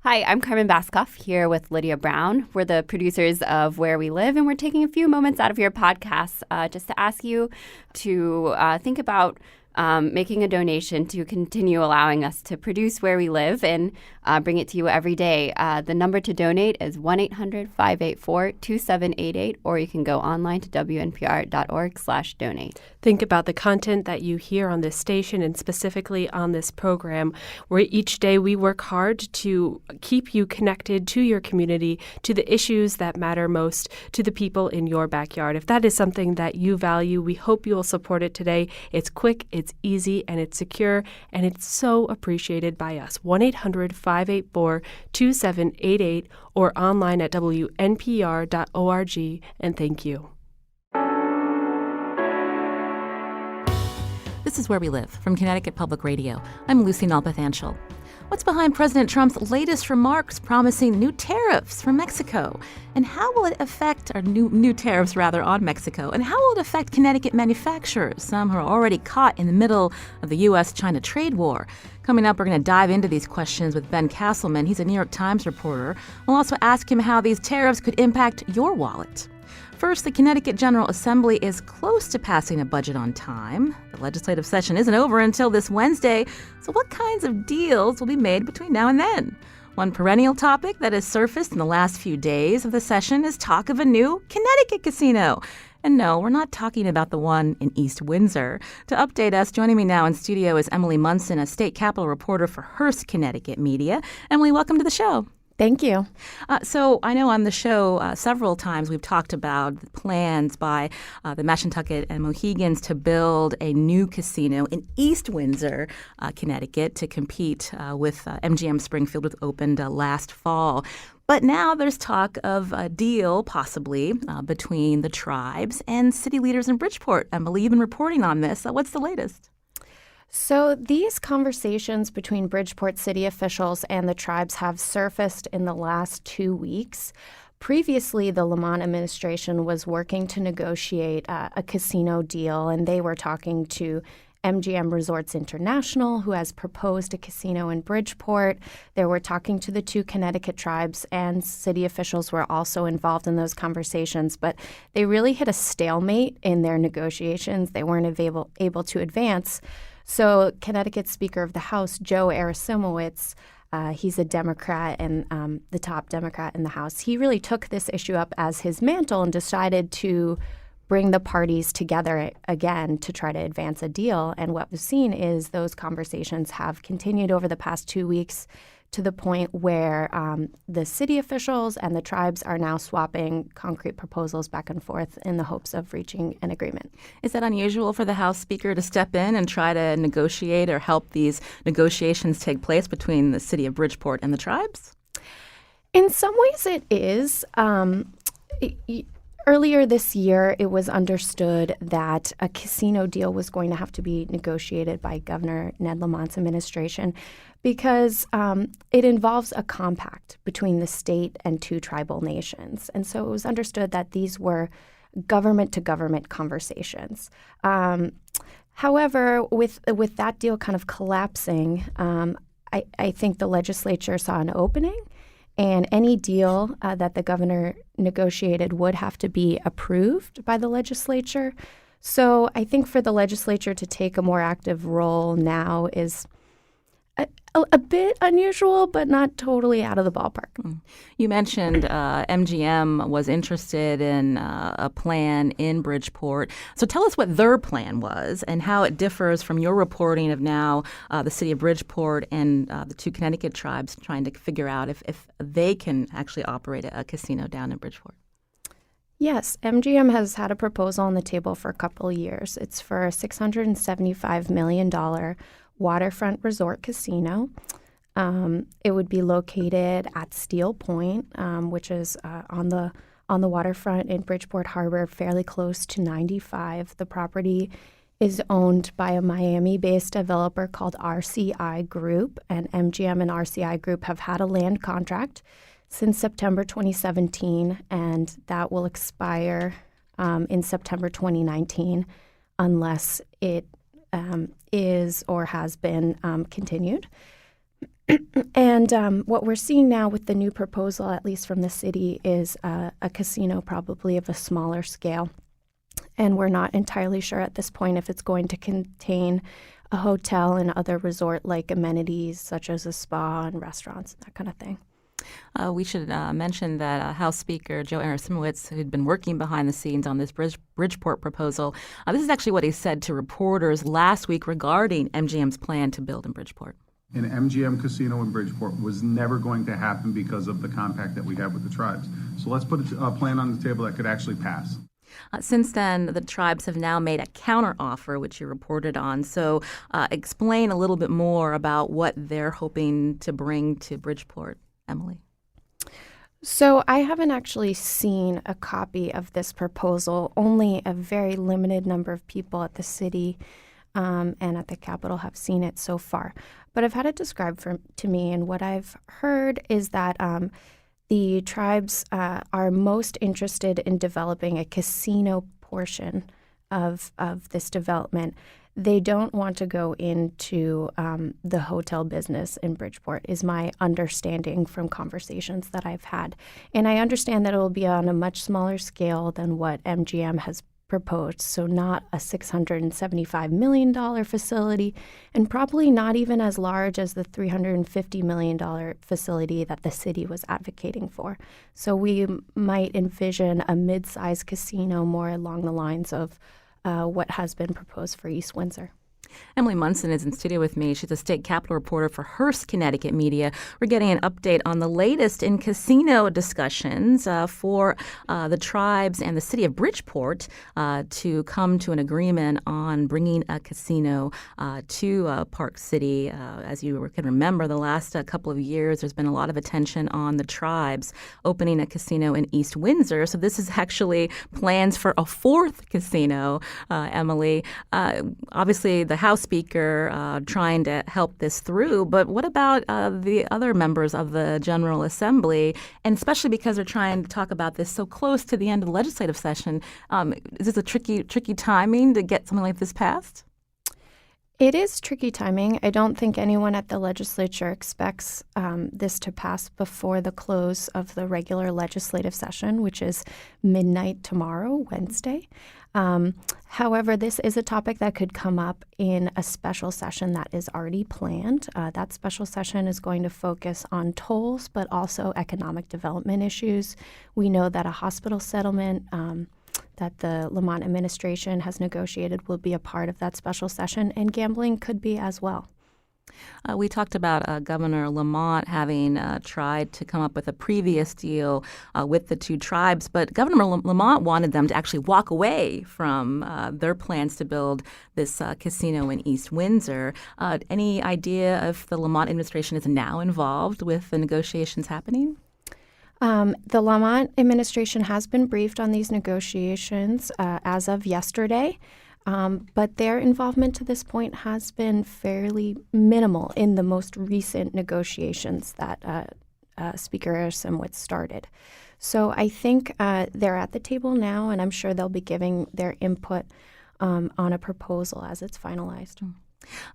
Hi, I'm Carmen Baskoff here with Lydia Brown. We're the producers of Where We Live, and we're taking a few moments out of your podcast just to ask you to think about making a donation to continue allowing us to produce Where We Live and bring it to you every day. The number to donate is 1-800-584-2788, or you can go online to wnpr.org/donate. Think about the content that you hear on this station and specifically on this program, where each day we work hard to keep you connected to your community, to the issues that matter most to the people in your backyard. If that is something that you value, we hope you will support it today. It's quick, it's easy, and it's secure, and it's so appreciated by us. 1-800-584-2788 or online at wnpr.org, and thank you. This is Where We Live from Connecticut Public Radio. I'm Lucy Nalpathanchel. What's behind President Trump's latest remarks promising new tariffs from Mexico? And how will it affect, or new tariffs rather, on Mexico? And how will it affect Connecticut manufacturers, some who are already caught in the middle of the U.S.-China trade war? Coming up, we're going to dive into these questions with Ben Casselman. He's a New York Times reporter. We'll also ask him how these tariffs could impact your wallet. First, the Connecticut General Assembly is close to passing a budget on time. The legislative session isn't over until this Wednesday, so what kinds of deals will be made between now and then? One perennial topic that has surfaced in the last few days of the session is talk of a new Connecticut casino. And no, we're not talking about the one in East Windsor. To update us, joining me now in studio is Emilie Munson, a state capitol reporter for Hearst Connecticut Media. Emilie, welcome to the show. Thank you. So I know on the show several times we've talked about the plans by the Mashantucket and Mohegans to build a new casino in East Windsor, Connecticut, to compete with MGM Springfield, which opened last fall. But now there's talk of a deal, possibly, between the tribes and city leaders in Bridgeport. Emilie, you've been reporting on this. What's the latest? So these conversations between Bridgeport city officials and the tribes have surfaced in the last 2 weeks. Previously, the Lamont administration was working to negotiate a casino deal, and they were talking to MGM Resorts International, who has proposed a casino in Bridgeport. They were talking to the two Connecticut tribes, and city officials were also involved in those conversations. But they really hit a stalemate in their negotiations. They weren't able to advance. So Connecticut Speaker of the House, Joe Arasimowicz, he's a Democrat and the top Democrat in the House, he really took this issue up as his mantle and decided to bring the parties together again to try to advance a deal. And what we've seen is those conversations have continued over the past 2 weeks to the point where the city officials and the tribes are now swapping concrete proposals back and forth in the hopes of reaching an agreement. Is that unusual for the House Speaker to step in and try to negotiate or help these negotiations take place between the city of Bridgeport and the tribes? In some ways it is. Earlier this year, it was understood that a casino deal was going to have to be negotiated by Governor Ned Lamont's administration because it involves a compact between the state and two tribal nations. And so it was understood that these were government-to-government conversations. However, with that deal kind of collapsing, I think the legislature saw an opening. And any deal that the governor negotiated would have to be approved by the legislature. So I think for the legislature to take a more active role now is a bit unusual, but not totally out of the ballpark. You mentioned MGM was interested in a plan in Bridgeport. So tell us what their plan was and how it differs from your reporting of now the city of Bridgeport and the two Connecticut tribes trying to figure out if they can actually operate a casino down in Bridgeport. Yes, MGM has had a proposal on the table for a couple of years. It's for a $675 million waterfront resort casino. It would be located at Steel Point, which is on the waterfront in Bridgeport Harbor, fairly close to 95. The property is owned by a Miami-based developer called RCI Group, and MGM and RCI Group have had a land contract since September 2017, and that will expire in September 2019 unless it is or has been continued. And what we're seeing now with the new proposal, at least from the city, is a casino probably of a smaller scale. And we're not entirely sure at this point if it's going to contain a hotel and other resort-like amenities such as a spa and restaurants, that kind of thing. We should mention that House Speaker Joe Aronimowitz, who'd been working behind the scenes on this Bridgeport proposal, this is actually what he said to reporters last week regarding MGM's plan to build in Bridgeport. An MGM casino in Bridgeport was never going to happen because of the compact that we have with the tribes. So let's put a plan on the table that could actually pass. Since then, the tribes have now made a counteroffer, which you reported on. So explain a little bit more about what they're hoping to bring to Bridgeport, Emilie. So I haven't actually seen a copy of this proposal. Only a very limited number of people at the city and at the Capitol have seen it so far. But I've had it described to me, and what I've heard is that the tribes are most interested in developing a casino portion of this development. They don't want to go into the hotel business in Bridgeport, is my understanding from conversations that I've had. And I understand that it will be on a much smaller scale than what MGM has proposed, so not a $675 million facility, and probably not even as large as the $350 million facility that the city was advocating for. So we might envision a mid-sized casino more along the lines of what has been proposed for East Windsor. Emilie Munson is in studio with me. She's a state capitol reporter for Hearst Connecticut Media. We're getting an update on the latest in casino discussions for the tribes and the city of Bridgeport to come to an agreement on bringing a casino to Park City. As you can remember, the last couple of years, there's been a lot of attention on the tribes opening a casino in East Windsor. So this is actually plans for a fourth casino, Emilie. Obviously, the House Speaker trying to help this through, but what about the other members of the General Assembly, and especially because they're trying to talk about this so close to the end of the legislative session? Is this a tricky timing to get something like this passed? It is tricky timing. I don't think anyone at the legislature expects this to pass before the close of the regular legislative session, which is midnight tomorrow, Wednesday. However, this is a topic that could come up in a special session that is already planned. That special session is going to focus on tolls, but also economic development issues. We know that a hospital settlement that the Lamont administration has negotiated will be a part of that special session, and gambling could be as well. We talked about Governor Lamont having tried to come up with a previous deal with the two tribes, but Governor Lamont wanted them to actually walk away from their plans to build this casino in East Windsor. Any idea if the Lamont administration is now involved with the negotiations happening? The Lamont administration has been briefed on these negotiations as of yesterday. But their involvement to this point has been fairly minimal in the most recent negotiations that Speaker Aronimowitz started. So I think they're at the table now, and I'm sure they'll be giving their input on a proposal as it's finalized.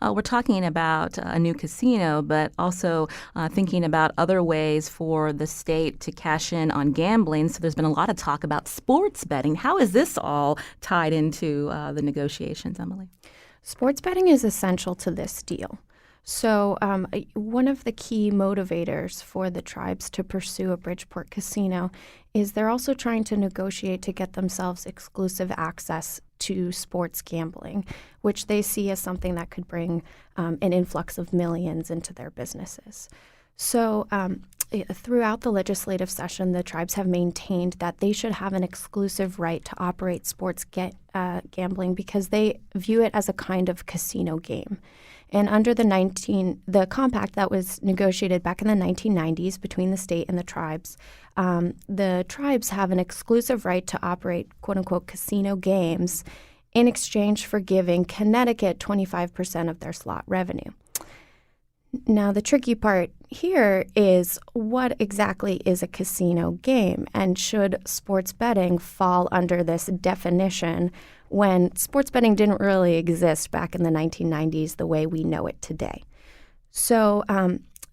We're talking about a new casino, but also thinking about other ways for the state to cash in on gambling. So there's been a lot of talk about sports betting. How is this all tied into the negotiations, Emilie? Sports betting is essential to this deal. So one of the key motivators for the tribes to pursue a Bridgeport casino is they're also trying to negotiate to get themselves exclusive access to sports gambling, which they see as something that could bring an influx of millions into their businesses. So throughout the legislative session, the tribes have maintained that they should have an exclusive right to operate sports gambling because they view it as a kind of casino game. And under the compact that was negotiated back in the 1990s between the state and the tribes have an exclusive right to operate quote-unquote casino games in exchange for giving Connecticut 25% of their slot revenue. Now, the tricky part here is what exactly is a casino game, and should sports betting fall under this definition when sports betting didn't really exist back in the 1990s the way we know it today? So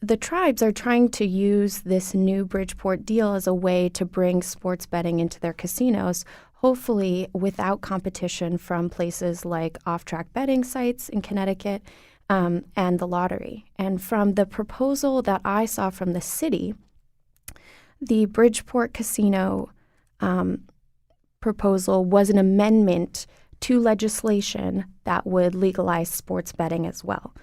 the tribes are trying to use this new Bridgeport deal as a way to bring sports betting into their casinos, hopefully without competition from places like off-track betting sites in Connecticut and the lottery. And from the proposal that I saw from the city, the Bridgeport casino proposal was an amendment to legislation that would legalize sports betting as well.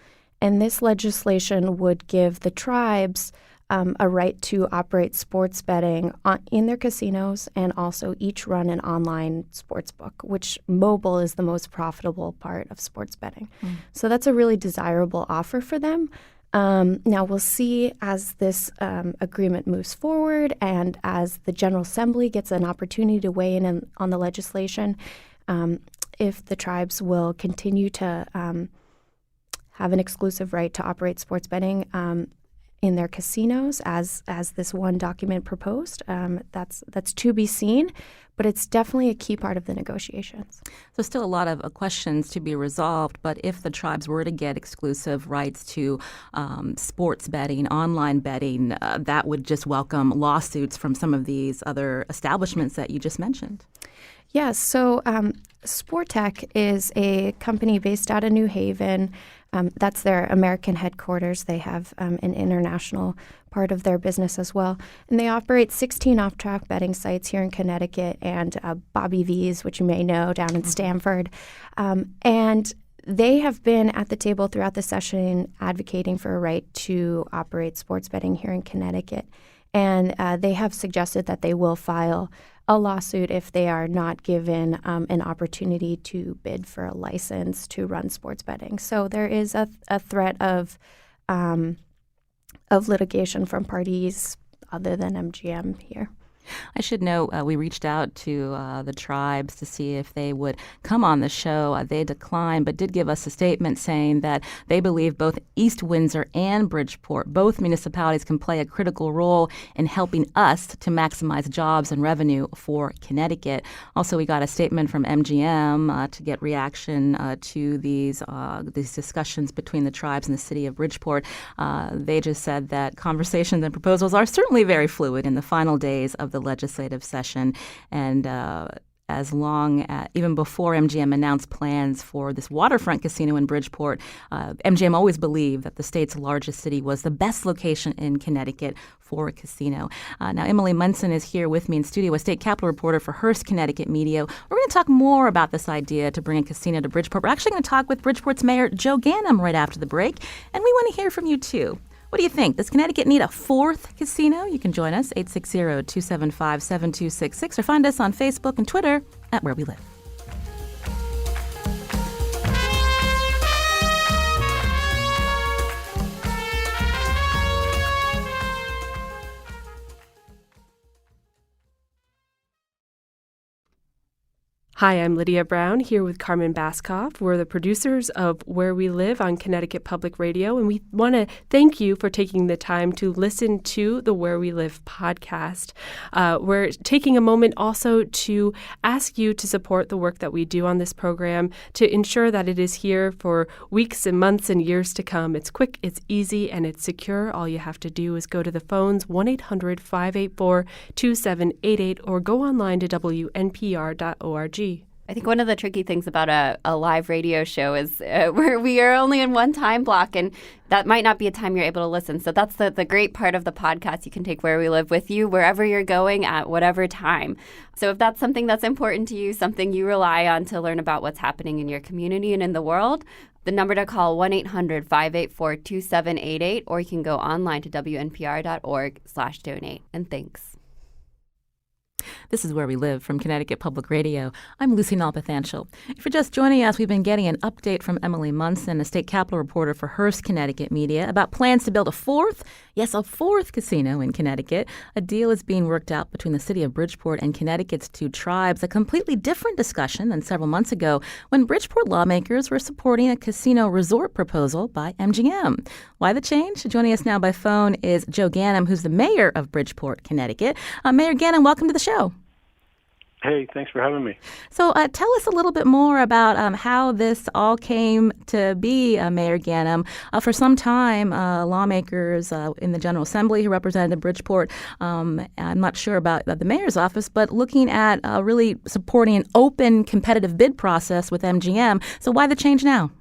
And this legislation would give the tribes a right to operate sports betting in their casinos and also each run an online sports book, which mobile is the most profitable part of sports betting. So that's a really desirable offer for them. Now, we'll see as this agreement moves forward and as the General Assembly gets an opportunity to weigh in on the legislation, if the tribes will continue to have an exclusive right to operate sports betting in their casinos, as this one document proposed. That's to be seen, but it's definitely a key part of the negotiations. So still a lot of questions to be resolved, but if the tribes were to get exclusive rights to sports betting, online betting, that would just welcome lawsuits from some of these other establishments that you just mentioned. Yes, so Sportech is a company based out of New Haven. That's their American headquarters. They have an international part of their business as well. And they operate 16 off-track betting sites here in Connecticut and Bobby V's, which you may know, down in Stamford. And they have been at the table throughout the session advocating for a right to operate sports betting here in Connecticut. And they have suggested that they will file a lawsuit if they are not given an opportunity to bid for a license to run sports betting. So there is a threat of litigation from parties other than MGM here. I should note we reached out to the tribes to see if they would come on the show. They declined, but did give us a statement saying that they believe both East Windsor and Bridgeport, both municipalities, can play a critical role in helping us to maximize jobs and revenue for Connecticut. Also, we got a statement from MGM to get reaction to these discussions between the tribes and the city of Bridgeport. They just said that conversations and proposals are certainly very fluid in the final days of the legislative session, and as long as even before MGM announced plans for this waterfront casino in Bridgeport, MGM always believed that the state's largest city was the best location in Connecticut for a casino. Now, Emilie Munson is here with me in studio, a state capitol reporter for Hearst Connecticut Media. We're going to talk more about this idea to bring a casino to Bridgeport. We're actually going to talk with Bridgeport's Mayor Joe Ganim right after the break, and we want to hear from you too. What do you think? Does Connecticut need a fourth casino? You can join us, 860-275-7266, or find us on Facebook and Twitter at Where We Live. Hi, I'm Lydia Brown, here with Carmen Baskoff. We're the producers of Where We Live on Connecticut Public Radio, and we want to thank you for taking the time to listen to the Where We Live podcast. We're taking a moment also to ask you to support the work that we do on this program to ensure that it is here for weeks and months and years to come. It's quick, it's easy, and it's secure. All you have to do is go to the phones 1-800-584-2788 or go online to WNPR.org. I think one of the tricky things about a live radio show is where we are only in one time block, and that might not be a time you're able to listen. So that's the great part of the podcast. You can take Where We Live with you wherever you're going at whatever time. So if that's something that's important to you, something you rely on to learn about what's happening in your community and in the world, the number to call, 1-800-584-2788, or you can go online to WNPR.org/donate. And thanks. This is Where We Live from Connecticut Public Radio. I'm Lucy Nalpathanchel. If you're just joining us, we've been getting an update from Emilie Munson, a state capitol reporter for Hearst Connecticut Media, about plans to build a fourth casino in Connecticut. A deal is being worked out between the city of Bridgeport and Connecticut's two tribes, a completely different discussion than several months ago when Bridgeport lawmakers were supporting a casino resort proposal by MGM. Why the change? Joining us now by phone is Joe Ganim, who's the mayor of Bridgeport, Connecticut. Mayor Ganim, welcome to the show. Hey, thanks for having me. So tell us a little bit more about how this all came to be, Mayor Ganem. For some time, lawmakers in the General Assembly who represented Bridgeport, I'm not sure about the mayor's office, but looking at really supporting an open competitive bid process with MGM. So why the change now?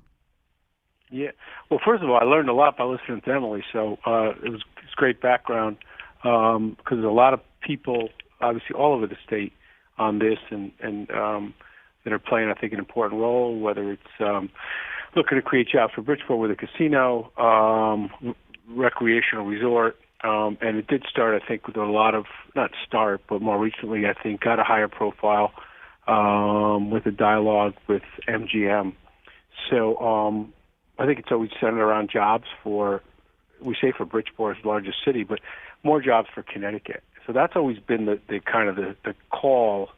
Yeah. Well, first of all, I learned a lot by listening to Emilie, so it's great background because there's a lot of people, obviously all over the state, on this and that are playing, I think, an important role, whether it's looking to create jobs for Bridgeport with a casino, recreational resort, and it did start, I think, with a lot of, not start, but more recently, I think, got a higher profile with a dialogue with MGM. So I think it's always centered around jobs we say for Bridgeport, the largest city, but more jobs for Connecticut. So that's always been the kind of the call,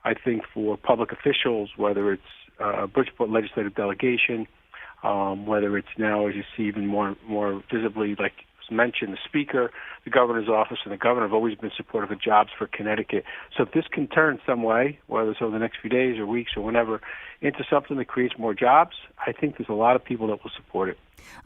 I think, for public officials, whether it's Bridgeport legislative delegation, whether it's now, as you see, even more visibly, like was mentioned, the Speaker, the Governor's office, and the Governor have always been supportive of jobs for Connecticut. So if this can turn some way, whether it's over the next few days or weeks or whenever, into something that creates more jobs, I think there's a lot of people that will support it.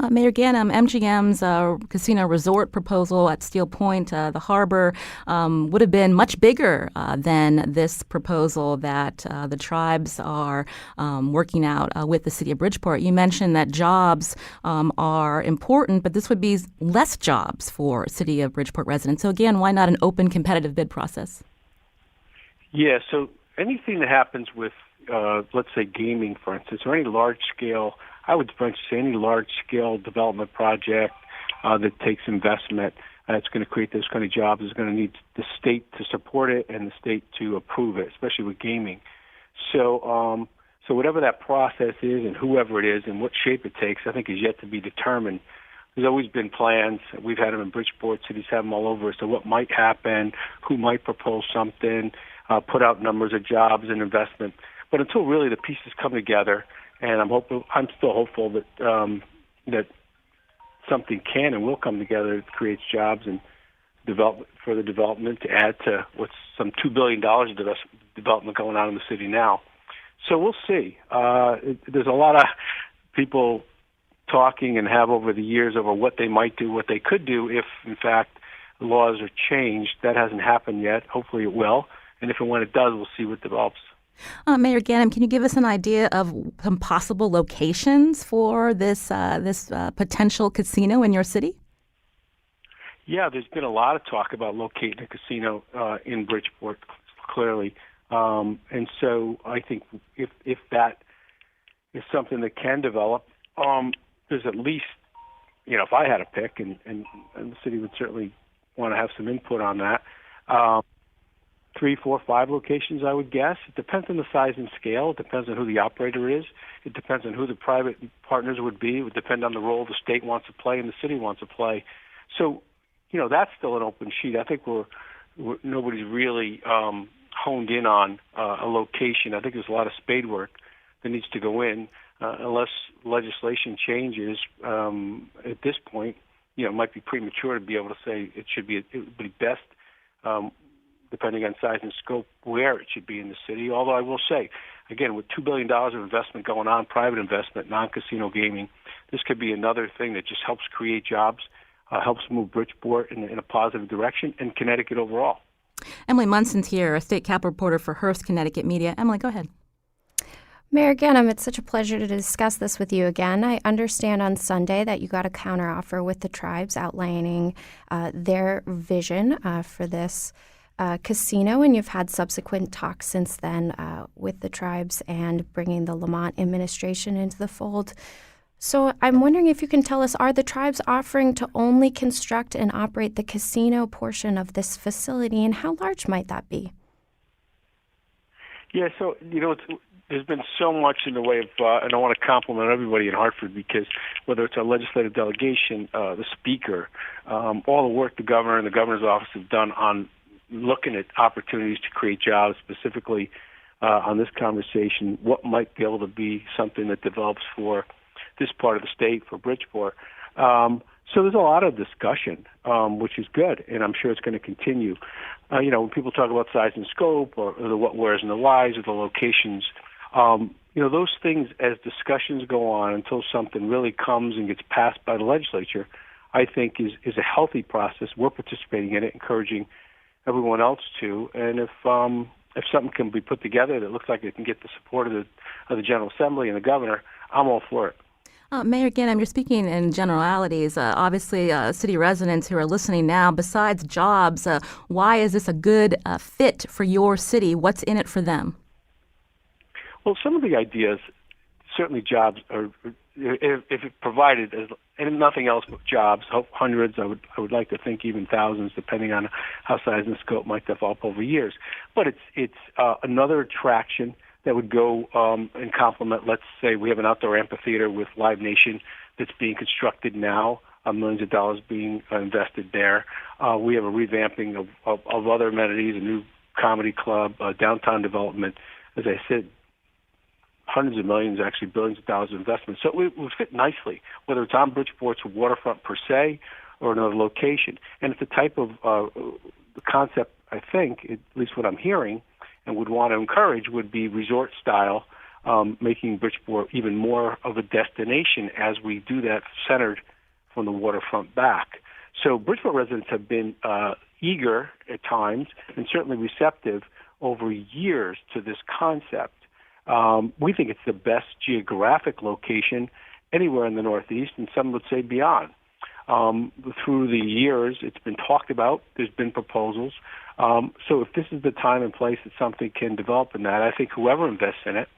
Mayor Ganem, MGM's casino resort proposal at Steel Point, the harbor, would have been much bigger than this proposal that the tribes are working out with the city of Bridgeport. You mentioned that jobs are important, but this would be less jobs for city of Bridgeport residents. So again, why not an open competitive bid process? Yeah, so anything that happens with, let's say, gaming, for instance, or any large-scale, I would venture to say any large-scale development project that takes investment that's going to create those kind of jobs is going to need the state to support it and the state to approve it, especially with gaming. So whatever that process is and whoever it is and what shape it takes, I think is yet to be determined. There's always been plans. We've had them in Bridgeport. Cities have them all over. So what might happen, who might propose something, put out numbers of jobs and investment. But until really the pieces come together, and I'm still hopeful that that something can and will come together that creates jobs and further development to add to what's some $2 billion of development going on in the city now. So we'll see. There's a lot of people talking and have over the years over what they might do, what they could do if, in fact, laws are changed. That hasn't happened yet. Hopefully it will. And if and when it does, we'll see what develops. Mayor Ganem, can you give us an idea of some possible locations for this potential casino in your city? Yeah, there's been a lot of talk about locating a casino in Bridgeport, clearly. And so I think if that is something that can develop, there's at least, if I had a pick, and the city would certainly want to have some input on that, 3, 4, 5 locations, I would guess. It depends on the size and scale. It depends on who the operator is. It depends on who the private partners would be. It would depend on the role the state wants to play and the city wants to play. So, that's still an open sheet. I think nobody's really honed in on a location. I think there's a lot of spade work that needs to go in. Unless legislation changes at this point, it might be premature to be able to say it would be best, depending on size and scope, where it should be in the city. Although I will say, again, with $2 billion of investment going on, private investment, non-casino gaming, this could be another thing that just helps create jobs, helps move Bridgeport in a positive direction, and Connecticut overall. Emilie Munson's here, a state capital reporter for Hearst Connecticut Media. Emilie, go ahead. Mayor Ganem, it's such a pleasure to discuss this with you again. I understand on Sunday that you got a counteroffer with the tribes outlining their vision for this casino, and you've had subsequent talks since then with the tribes and bringing the Lamont administration into the fold. So I'm wondering if you can tell us, are the tribes offering to only construct and operate the casino portion of this facility, and how large might that be? Yeah, so, there's been so much in the way of, and I want to compliment everybody in Hartford because whether it's our legislative delegation, the Speaker, all the work the Governor and the Governor's office have done on looking at opportunities to create jobs, specifically on this conversation, what might be able to be something that develops for this part of the state, for Bridgeport. So there's a lot of discussion, which is good, and I'm sure it's going to continue. When people talk about size and scope, or the what, where's, and the whys, or the locations, those things, as discussions go on until something really comes and gets passed by the legislature, I think is a healthy process. We're participating in it, encouraging everyone else to. And if something can be put together that looks like it can get the support of the General Assembly and the governor, I'm all for it. Mayor Ganem, you're speaking in generalities. Obviously, city residents who are listening now, besides jobs, why is this a good fit for your city? What's in it for them? Well, some of the ideas, certainly jobs, are if it provided and nothing else but jobs, hundreds. I would like to think even thousands, depending on how size and scope might develop over years. But it's another attraction that would go and complement. Let's say we have an outdoor amphitheater with Live Nation that's being constructed now, millions of dollars being invested there. We have a revamping of other amenities, a new comedy club, downtown development. As I said, hundreds of millions, actually billions of dollars of investment. So it would fit nicely, whether it's on Bridgeport's waterfront per se or another location. And it's the type of concept, I think, at least what I'm hearing, and would want to encourage would be resort style, making Bridgeport even more of a destination as we do that, centered from the waterfront back. So Bridgeport residents have been eager at times and certainly receptive over years to this concept. We think it's the best geographic location anywhere in the Northeast, and some would say beyond. Through the years, it's been talked about. There's been proposals. So if this is the time and place that something can develop in that, I think whoever invests in it,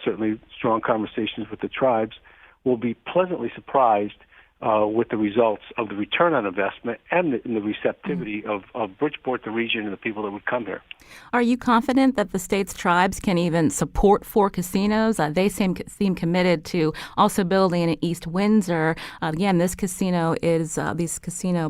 certainly strong conversations with the tribes, will be pleasantly surprised with the results of the return on investment and the receptivity of Bridgeport, the region, and the people that would come here. Are you confident that the state's tribes can even support 4 casinos? They seem committed to also building in East Windsor. Again, this casino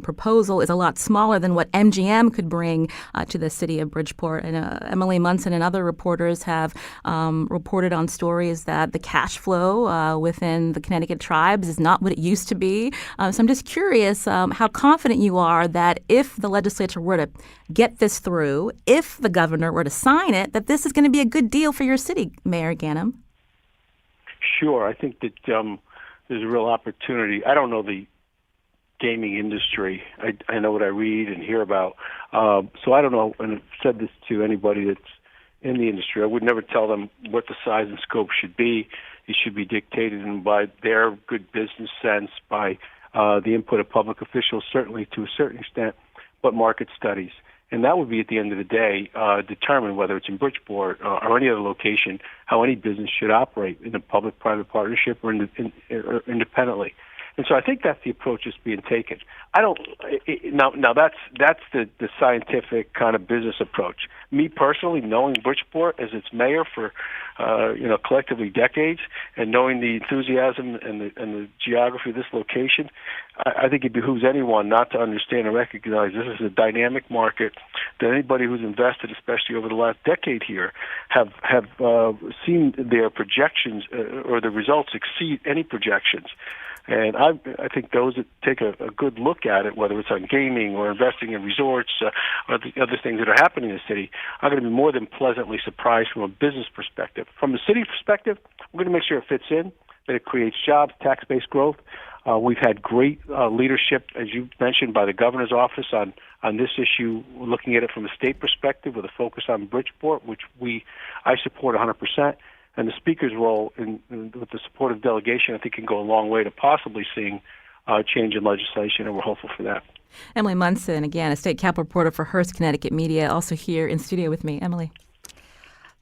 proposal is a lot smaller than what MGM could bring to the city of Bridgeport. And Emilie Munson and other reporters have reported on stories that the cash flow within the Connecticut tribes is not what it used to be. So I'm just curious how confident you are that if the legislature were to get this through, if the governor were to sign it, that this is going to be a good deal for your city, Mayor Ganem. Sure. I think that there's a real opportunity. I don't know the gaming industry. I know what I read and hear about. So I don't know, and I've said this to anybody that's in the industry. I would never tell them what the size and scope should be. It should be dictated by their good business sense, by the input of public officials, certainly to a certain extent, but market studies. And that would be, at the end of the day, determine whether it's in Bridgeport or any other location, how any business should operate in a public-private partnership or independently. And so I think that's the approach that's being taken. Now that's the scientific kind of business approach. Me personally, knowing Bridgeport as its mayor for collectively decades, and knowing the enthusiasm and the geography of this location, I think it behooves anyone not to understand and recognize this is a dynamic market that anybody who's invested, especially over the last decade here, have seen their projections or the results exceed any projections. And I think those that take a good look at it, whether it's on gaming or investing in resorts or the other things that are happening in the city, are going to be more than pleasantly surprised from a business perspective. From a city perspective, we're going to make sure it fits in, that it creates jobs, tax-based growth. We've had great leadership, as you mentioned, by the governor's office on this issue, looking at it from a state perspective with a focus on Bridgeport, which I support 100%. And the speaker's role with the support of delegation, I think, can go a long way to possibly seeing change in legislation, and we're hopeful for that. Emilie Munson, again, a state capital reporter for Hearst Connecticut Media, also here in studio with me. Emilie.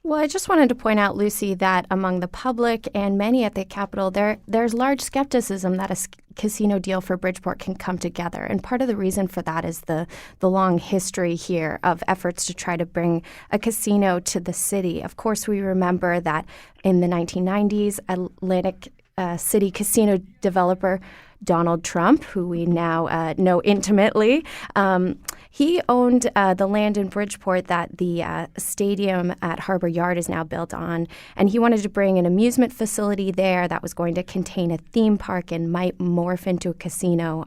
Well, I just wanted to point out, Lucy, that among the public and many at the Capitol, there's large skepticism that a casino deal for Bridgeport can come together. And part of the reason for that is the long history here of efforts to try to bring a casino to the city. Of course, we remember that in the 1990s, Atlantic City casino developer Donald Trump, who we now know intimately, He owned the land in Bridgeport that the stadium at Harbor Yard is now built on, and he wanted to bring an amusement facility there that was going to contain a theme park and might morph into a casino.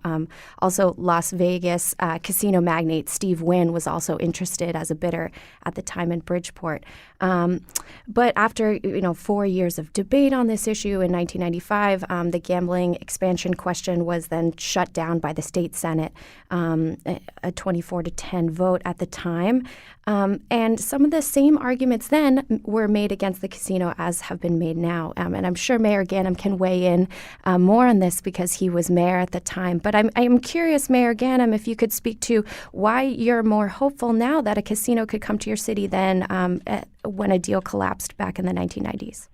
Also, Las Vegas casino magnate Steve Wynn was also interested as a bidder at the time in Bridgeport. But after 4 years of debate on this issue in 1995, the gambling expansion question was then shut down by the state Senate, a 24-10 vote at the time. And some of the same arguments then were made against the casino as have been made now. And I'm sure Mayor Ganim can weigh in more on this because he was mayor at the time. But I'm curious, Mayor Ganim, if you could speak to why you're more hopeful now that a casino could come to your city than when a deal collapsed back in the 1990s.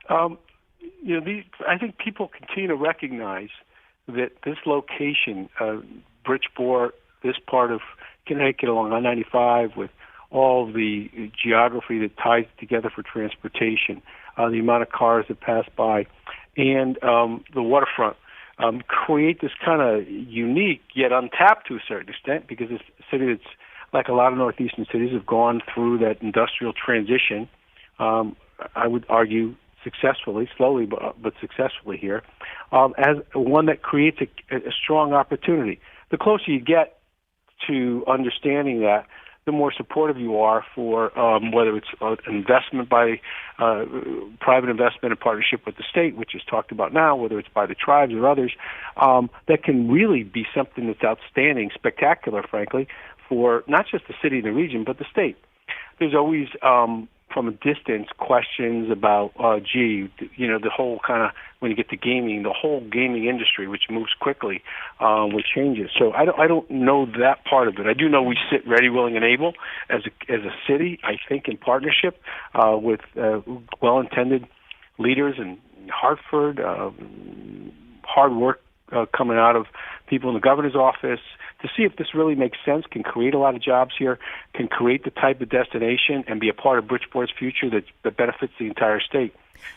I think people continue to recognize that this location, Bridgeport, this part of Connecticut along I-95 with all the geography that ties it together for transportation, the amount of cars that pass by, and the waterfront, create this kind of unique yet untapped to a certain extent, because it's a city that's, like a lot of northeastern cities, have gone through that industrial transition, I would argue successfully, slowly but successfully here, as one that creates a strong opportunity. The closer you get to understanding that, the more supportive you are for whether it's an investment by private investment in partnership with the state, which is talked about now, whether it's by the tribes or others, that can really be something that's outstanding, spectacular, frankly, for not just the city and the region, but the state. There's always, from a distance, questions about, the whole kind of, when you get to gaming, the whole gaming industry, which moves quickly, with changes. So I don't know that part of it. I do know we sit ready, willing, and able as a city, I think, in partnership with well-intended leaders in Hartford, hard work coming out of people in the governor's office, to see if this really makes sense, can create a lot of jobs here, can create the type of destination and be a part of Bridgeport's future that benefits the entire state.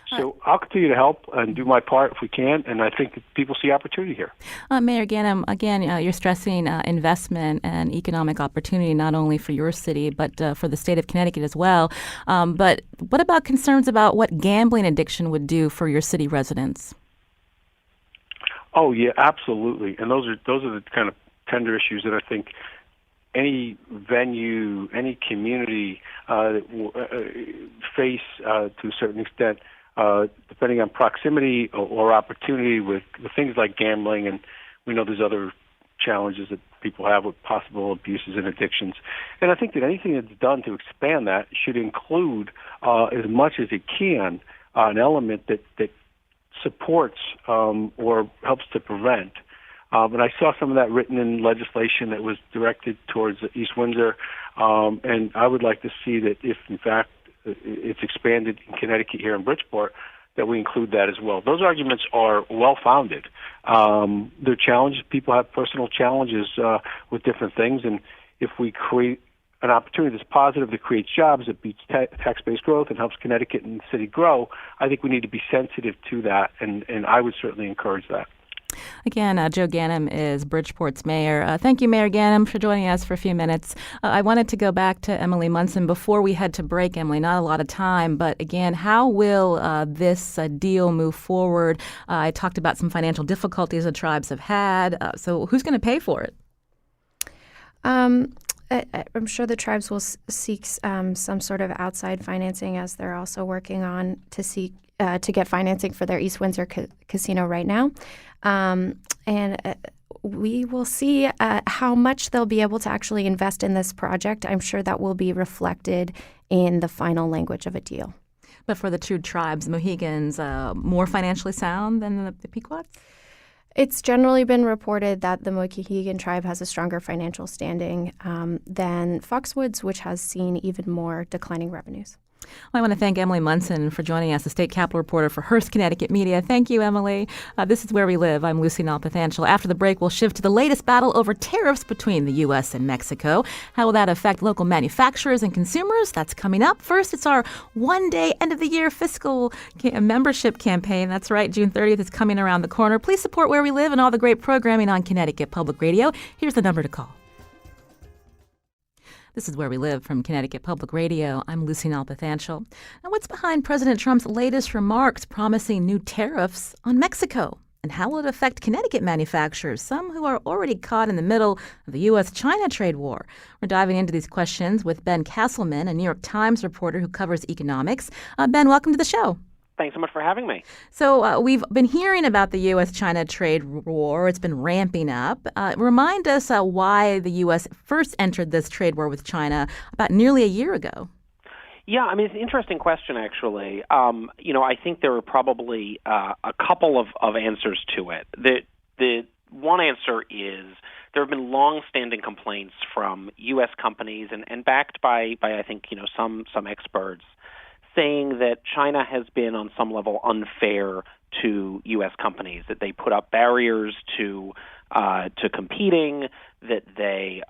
So I'll continue to help and do my part if we can, and I think that people see opportunity here. Mayor Ganim, again, you're stressing investment and economic opportunity not only for your city but for the state of Connecticut as well. But what about concerns about what gambling addiction would do for your city residents? Oh, yeah, absolutely. And those are the kind of tender issues that I think any venue, any community face to a certain extent, depending on proximity or opportunity with things like gambling. And we know there's other challenges that people have with possible abuses and addictions. And I think that anything that's done to expand that should include, as much as it can, an element that supports or helps to prevent. And I saw some of that written in legislation that was directed towards East Windsor, and I would like to see that if, in fact, it's expanded in Connecticut here in Bridgeport, that we include that as well. Those arguments are well-founded. They're challenges. People have personal challenges with different things, and if we create an opportunity that's positive, that creates jobs, that beats tax-based growth and helps Connecticut and the city grow, I think we need to be sensitive to that, and I would certainly encourage that. Again, Joe Ganim is Bridgeport's mayor. Thank you, Mayor Ganim, for joining us for a few minutes. I wanted to go back to Emilie Munson before we head to break, Emilie. Not a lot of time, but again, how will this deal move forward? I talked about some financial difficulties the tribes have had. So who's going to pay for it? I'm sure the tribes will seek some sort of outside financing, as they're also working on to get financing for their East Windsor casino right now. And we will see how much they'll be able to actually invest in this project. I'm sure that will be reflected in the final language of a deal. But for the two tribes, Mohegans, more financially sound than the Pequots? It's generally been reported that the Mohegan tribe has a stronger financial standing than Foxwoods, which has seen even more declining revenues. I want to thank Emilie Munson for joining us, the state capitol reporter for Hearst Connecticut Media. Thank you, Emilie. This is Where We Live. I'm Lucy Nalpathanchel. After the break, we'll shift to the latest battle over tariffs between the U.S. and Mexico. How will that affect local manufacturers and consumers? That's coming up. First, it's our one-day end-of-the-year fiscal membership campaign. That's right, June 30th is coming around the corner. Please support Where We Live and all the great programming on Connecticut Public Radio. Here's the number to call. This is Where We Live from Connecticut Public Radio. I'm Lucy Nalpathanchel. Now, what's behind President Trump's latest remarks promising new tariffs on Mexico? And how will it affect Connecticut manufacturers, some who are already caught in the middle of the U.S.-China trade war? We're diving into these questions with Ben Casselman, a New York Times reporter who covers economics. Ben, welcome to the show. Thanks so much for having me. So we've been hearing about the U.S.-China trade war. It's been ramping up. Remind us why the U.S. first entered this trade war with China about nearly a year ago. Yeah, I mean, it's an interesting question, actually. I think there are probably a couple of answers to it. The one answer is there have been long-standing complaints from U.S. companies and backed by I think, some experts, saying that China has been on some level unfair to U.S. companies, that they put up barriers to competing, that they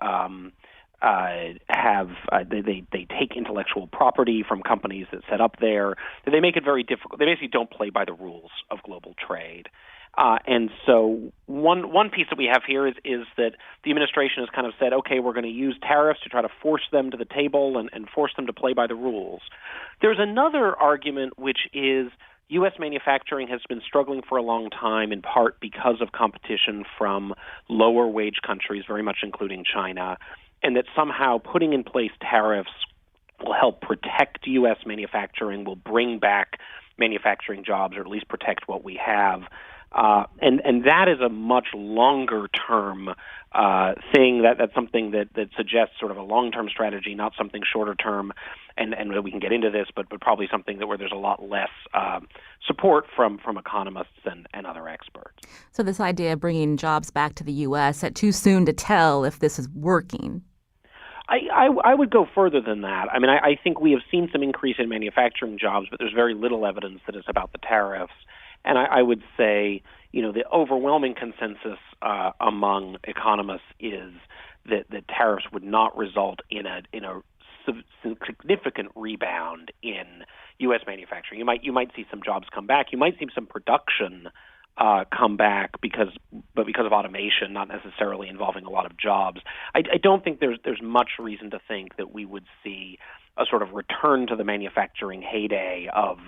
they take intellectual property from companies that set up there, that they make it very difficult. They basically don't play by the rules of global trade. And so one piece that we have here is that the administration has kind of said, okay, we're going to use tariffs to try to force them to the table and force them to play by the rules. There's another argument, which is U.S. manufacturing has been struggling for a long time, in part because of competition from lower wage countries, very much including China, and that somehow putting in place tariffs will help protect U.S. manufacturing, will bring back manufacturing jobs, or at least protect what we have. And that is a much longer term thing. That's something that suggests sort of a long-term strategy, not something shorter term. And we can get into this, but probably something where there's a lot less support from economists and other experts. So this idea of bringing jobs back to the U.S., too soon to tell if this is working? I would go further than that. I mean, I think we have seen some increase in manufacturing jobs, but there's very little evidence that it's about the tariffs. And I would say, the overwhelming consensus among economists is that tariffs would not result in a significant rebound in U.S. manufacturing. You might see some jobs come back. You might see some production come back because of automation, not necessarily involving a lot of jobs. I don't think there's much reason to think that we would see a sort of return to the manufacturing heyday of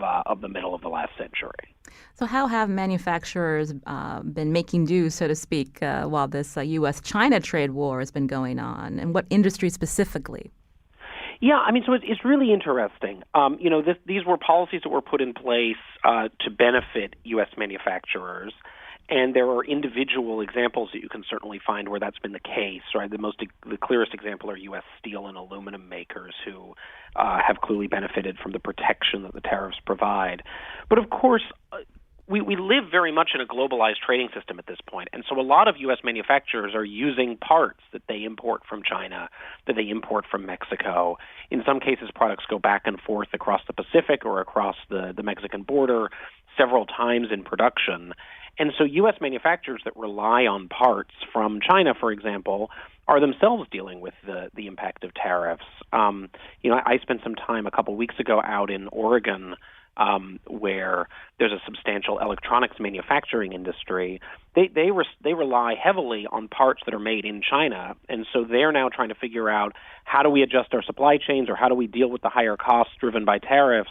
the middle of the last century. So how have manufacturers been making do, so to speak, while this U.S.-China trade war has been going on? And what industry specifically? Yeah, I mean, so it's really interesting. These were policies that were put in place to benefit U.S. manufacturers, and there are individual examples that you can certainly find where that's been the case. Right, the clearest example are U.S. steel and aluminum makers who have clearly benefited from the protection that the tariffs provide. But of course, we live very much in a globalized trading system at this point, and so a lot of U.S. manufacturers are using parts that they import from China, that they import from Mexico. In some cases, products go back and forth across the Pacific or across the Mexican border several times in production. And so U.S. manufacturers that rely on parts from China, for example, are themselves dealing with the impact of tariffs. I spent some time a couple weeks ago out in Oregon, where there's a substantial electronics manufacturing industry. They rely heavily on parts that are made in China, and so they're now trying to figure out how do we adjust our supply chains, or how do we deal with the higher costs driven by tariffs.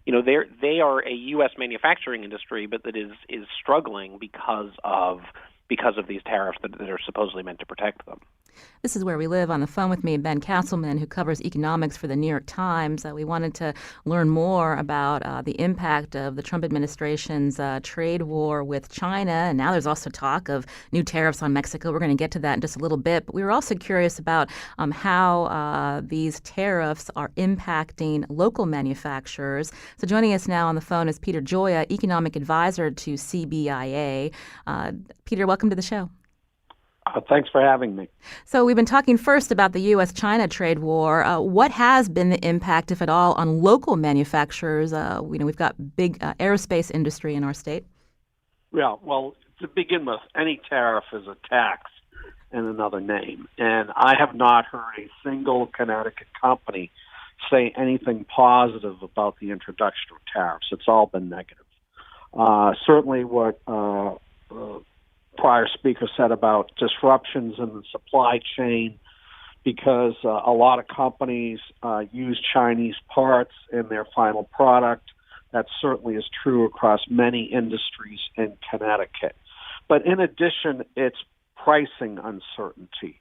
They are a U.S. manufacturing industry, but that is struggling because of these tariffs that are supposedly meant to protect them. This is Where We Live. On the phone with me, Ben Casselman, who covers economics for the New York Times. We wanted to learn more about the impact of the Trump administration's trade war with China. And now there's also talk of new tariffs on Mexico. We're going to get to that in just a little bit. But we were also curious about how these tariffs are impacting local manufacturers. So joining us now on the phone is Peter Joya, economic advisor to CBIA. Peter, welcome to the show. Thanks for having me. So we've been talking first about the U.S.-China trade war. What has been the impact, if at all, on local manufacturers? We've got big aerospace industry in our state. Yeah, well, to begin with, any tariff is a tax in another name. And I have not heard a single Connecticut company say anything positive about the introduction of tariffs. It's all been negative. Certainly what prior speaker said about disruptions in the supply chain, because a lot of companies use Chinese parts in their final product. That certainly is true across many industries in Connecticut. But in addition, it's pricing uncertainty.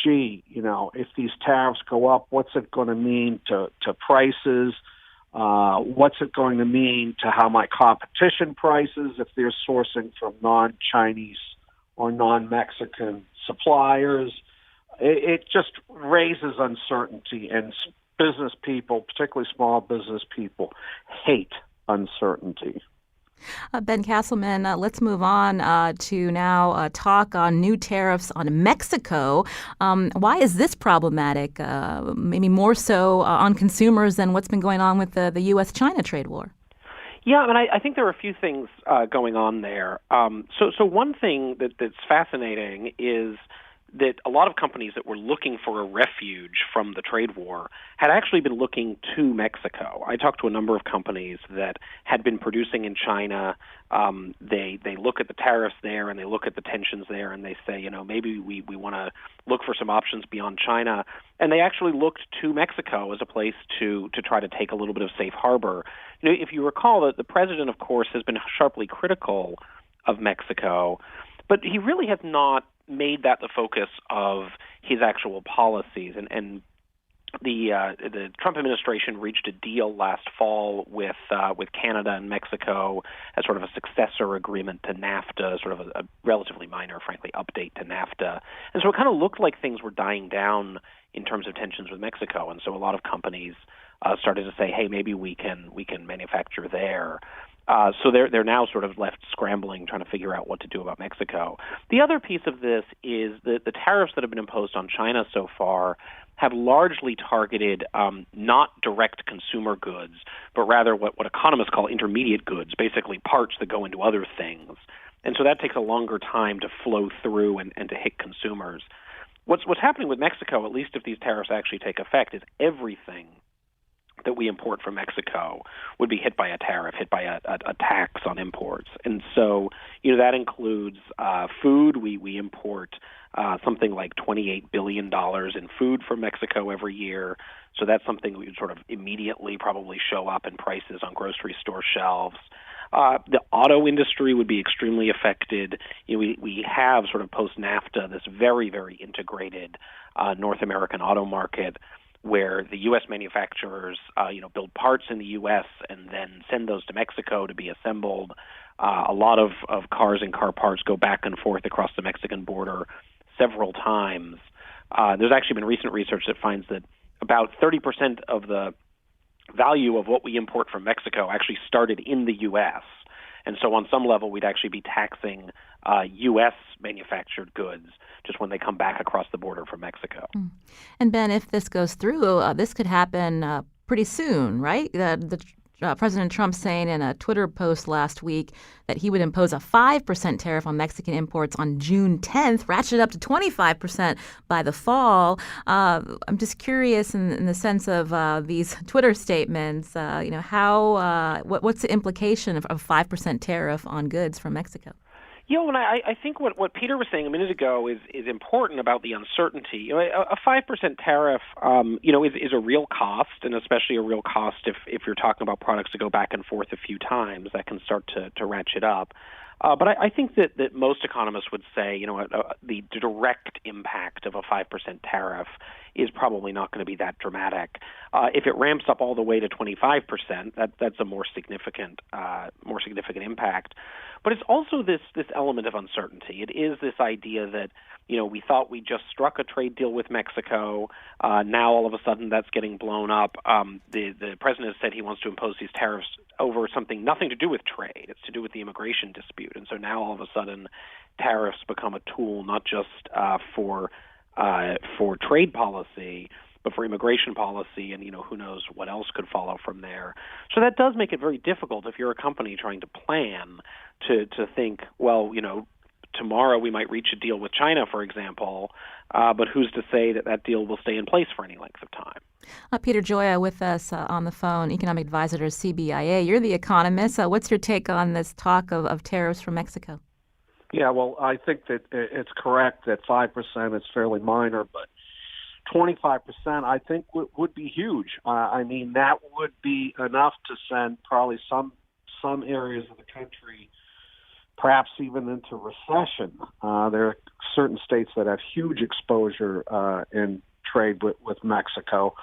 If these tariffs go up, what's it going to mean to prices? What's it going to mean to how my competition prices if they're sourcing from non-Chinese or non-Mexican suppliers? It just raises uncertainty, and business people, particularly small business people, hate uncertainty. Ben Casselman, let's move on to now talk on new tariffs on Mexico. Why is this problematic, maybe more so on consumers than what's been going on with the U.S.-China trade war? Yeah, I think there are a few things going on there. So one thing that's fascinating is that a lot of companies that were looking for a refuge from the trade war had actually been looking to Mexico. I talked to a number of companies that had been producing in China. They look at the tariffs there and they look at the tensions there and they say, maybe we want to look for some options beyond China. And they actually looked to Mexico as a place to try to take a little bit of safe harbor. If you recall, that the president, of course, has been sharply critical of Mexico, but he really has not made that the focus of his actual policies. And the Trump administration reached a deal last fall with Canada and Mexico as sort of a successor agreement to NAFTA, sort of a relatively minor, frankly, update to NAFTA. And so it kind of looked like things were dying down in terms of tensions with Mexico. And so a lot of companies started to say, hey, maybe we can manufacture there. So they're now sort of left scrambling, trying to figure out what to do about Mexico. The other piece of this is that the tariffs that have been imposed on China so far have largely targeted not direct consumer goods, but rather what economists call intermediate goods, basically parts that go into other things. And so that takes a longer time to flow through and to hit consumers. What's happening with Mexico, at least if these tariffs actually take effect, is everything that we import from Mexico would be hit by a tariff, hit by a tax on imports. And so, that includes food. We import something like $28 billion in food from Mexico every year. So that's something we would sort of immediately probably show up in prices on grocery store shelves. The auto industry would be extremely affected. We have sort of post-NAFTA this very, very integrated North American auto market, where the U.S. manufacturers, build parts in the U.S. and then send those to Mexico to be assembled. A lot of cars and car parts go back and forth across the Mexican border several times. There's actually been recent research that finds that about 30% of the value of what we import from Mexico actually started in the U.S. And so on some level, we'd actually be taxing U.S. manufactured goods just when they come back across the border from Mexico. And Ben, if this goes through, this could happen pretty soon, right? President Trump saying in a Twitter post last week that he would impose a 5% tariff on Mexican imports on June 10th, ratchet up to 25% by the fall. I'm just curious in the sense of these Twitter statements, what's the implication of a 5% tariff on goods from Mexico? And I think what Peter was saying a minute ago is important about the uncertainty. A 5% tariff, is a real cost, and especially a real cost if you're talking about products that go back and forth a few times. That can start to ratchet up. But I think that most economists would say, the direct impact of a 5% tariff is probably not going to be that dramatic. If it ramps up all the way to 25%, that's a more significant impact. But it's also this element of uncertainty. It is this idea that, we thought we just struck a trade deal with Mexico. Now all of a sudden that's getting blown up. The president has said he wants to impose these tariffs over something nothing to do with trade. It's to do with the immigration dispute. And so now all of a sudden tariffs become a tool not just for trade policy, but for immigration policy, and who knows what else could follow from there. So that does make it very difficult if you're a company trying to plan to think, well, tomorrow we might reach a deal with China, for example, but who's to say that deal will stay in place for any length of time? Peter Gioia with us on the phone, economic advisor to CBIA. You're the economist. What's your take on this talk of tariffs from Mexico? Yeah, well, I think that it's correct that 5% is fairly minor, but 25% I think would be huge. That would be enough to send probably some areas of the country perhaps even into recession. There are certain states that have huge exposure in trade with Mexico.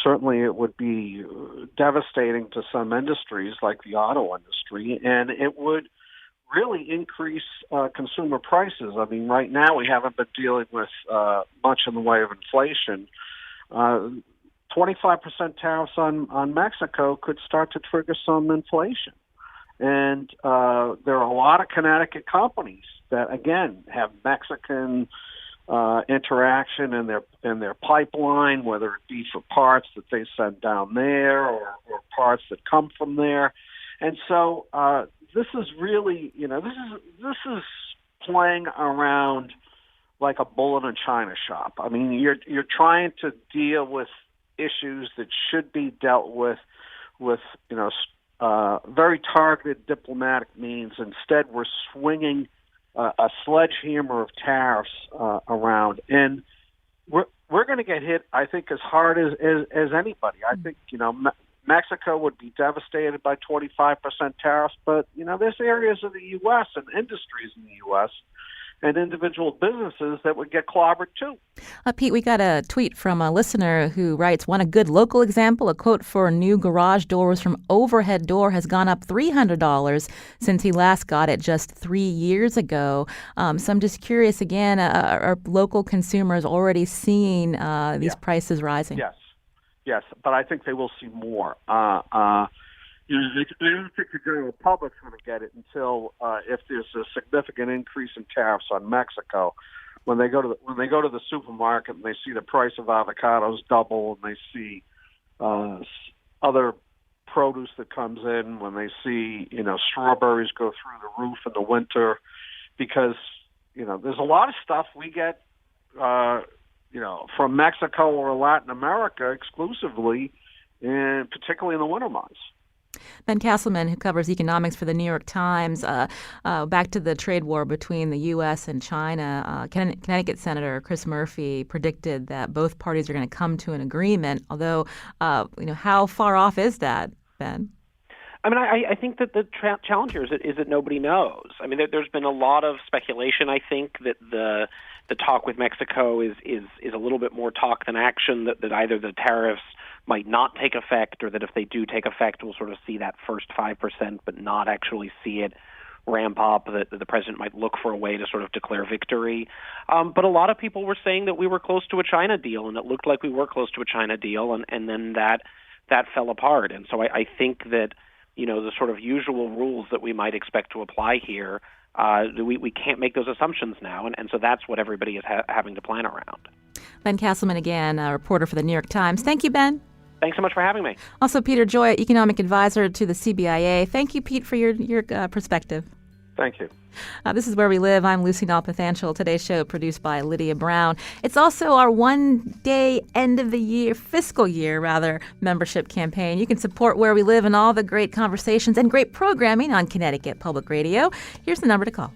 Certainly it would be devastating to some industries like the auto industry, and it would really increase consumer prices. Right now we haven't been dealing with much in the way of inflation. 25% tariffs on Mexico could start to trigger some inflation. And there are a lot of Connecticut companies that, again, have Mexican interaction in their pipeline, whether it be for parts that they send down there or parts that come from there. And so this is really, this is playing around like a bull in a china shop. You're trying to deal with issues that should be dealt with very targeted diplomatic means. Instead, we're swinging a sledgehammer of tariffs around, and we're going to get hit, I think, as hard as anybody. I think Mexico would be devastated by 25% tariffs, but there's areas of the U.S. and industries in the U.S. and individual businesses that would get clobbered too. Pete, we got a tweet from a listener who writes, "Want a good local example? A quote for new garage doors from Overhead Door has gone up $300 since he last got it just 3 years ago." So I'm just curious again, are local consumers already seeing these prices rising? Yes, but I think they will see more. I don't think the general public's going to get it until if there's a significant increase in tariffs on Mexico. When they go to the supermarket and they see the price of avocados double, and they see other produce that comes in, when they see strawberries go through the roof in the winter, because there's a lot of stuff we get from Mexico or Latin America exclusively, and particularly in the winter months. Ben Casselman, who covers economics for the New York Times, back to the trade war between the U.S. and China. Connecticut Senator Chris Murphy predicted that both parties are going to come to an agreement. Although, how far off is that, Ben? I think that the challenge here is that nobody knows. There's been a lot of speculation. I think that the talk with Mexico is a little bit more talk than action. That either the tariffs might not take effect, or that if they do take effect, we'll sort of see that first 5%, but not actually see it ramp up, that the president might look for a way to sort of declare victory. But a lot of people were saying that we were close to a China deal, and it looked like we were close to a China deal, and then that fell apart. And so I think that, the sort of usual rules that we might expect to apply here, we can't make those assumptions now, and so that's what everybody is having to plan around. Ben Casselman again, a reporter for the New York Times. Thank you, Ben. Thanks so much for having me. Also, Peter Gioia, economic advisor to the CBIA. Thank you, Pete, for your perspective. Thank you. This is Where We Live. I'm Lucy Nalpathanchel. Today's show produced by Lydia Brown. It's also our one-day end of the year, fiscal year, membership campaign. You can support Where We Live and all the great conversations and great programming on Connecticut Public Radio. Here's the number to call.